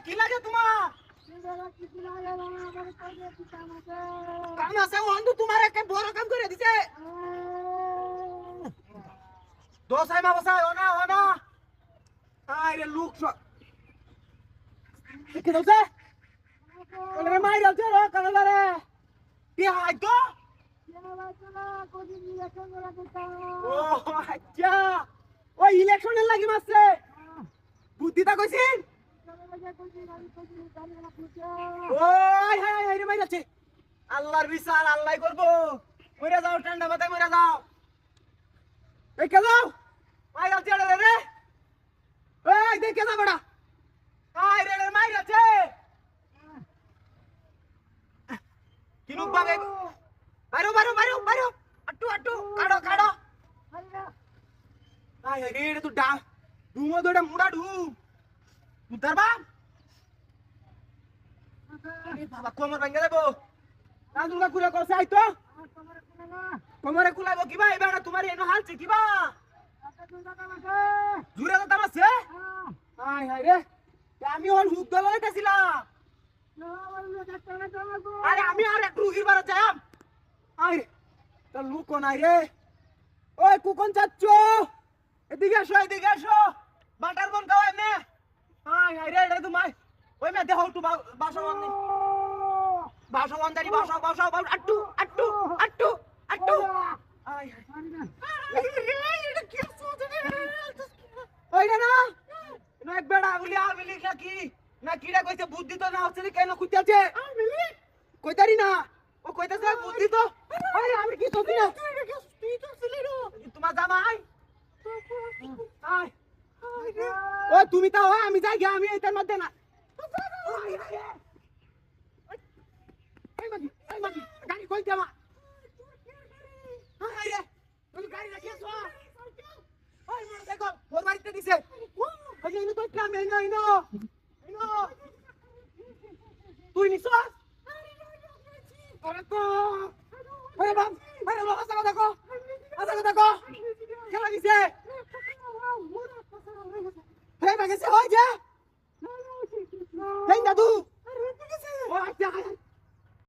কি লাগে তোমার কাম আছে বন্ধু তোমার একটা বড় কাম করে দিছে দোসাই মা বসাই ওনা আরে লুক কি দোসে ওরে মাই যাচ্ছে রে কানাডা রে কি হাই তো ও আচ্ছা ওই ইলেকশনের লাগি মারছে বুদ্ধিটা কইছিস ওই হাই হাই রে মাই যাচ্ছে আল্লাহর বিচার আল্লাহই করব মরে যাও ঠান্ডা মাথায় মরে যাও এই কে যাও মাই যাচ্ছে রে এই দেখে যা বড়া আই রে মাই যাচ্ছে কিনু বাগে বাইরো আট্টু কাড়ো আই রে রে তু ডা ডুমো দড়া মুড়া ডু তু দরবা আরে বাবা কোমর ভাঙে দেবো রাজুলা কুলা করছে আই তো কোমরে কুলাবো কিবা এবারে তোমার এনো হালছে কিবা জুরে তো তামাছে আই হাই রে আমি হল হুক দলা লইতাছিলাম আরে আমি আর একটু রুগীর বাড়া যাম আই তা লুকো নাই রে ওই কুকন চাচ্চু এদিকে আসো বাটার বন খাও এমনে আই হাই রে এটা তোমার ওই মে দেখো একটু বাসা বন্দারি বাসা আট্টু আই এটা কি ওইটা না এক বেড়া বলি আমিলি না কিরা কইছে বুদ্ধি তো না হচ্ছে কেন কইতাছে আমিলি কইতারি না ও কইতাছে বুদ্ধি তো আরে আমি কি তো না তুই তো ছিলি রে তোমার জামাই আই ও তুমি তো আমি যাই আমি এটার মধ্যে না এই মাগি গাড়ি কইতে মা আই রে তুমি গাড়ি রাখিছো ওই মন দেখো ওর বাড়িতে দিছে ওই যে তো কাম এই না তুই নিছস আরে তো আরে বাপ আসা দেখো কেন দিছে হে মাগেছে হই যা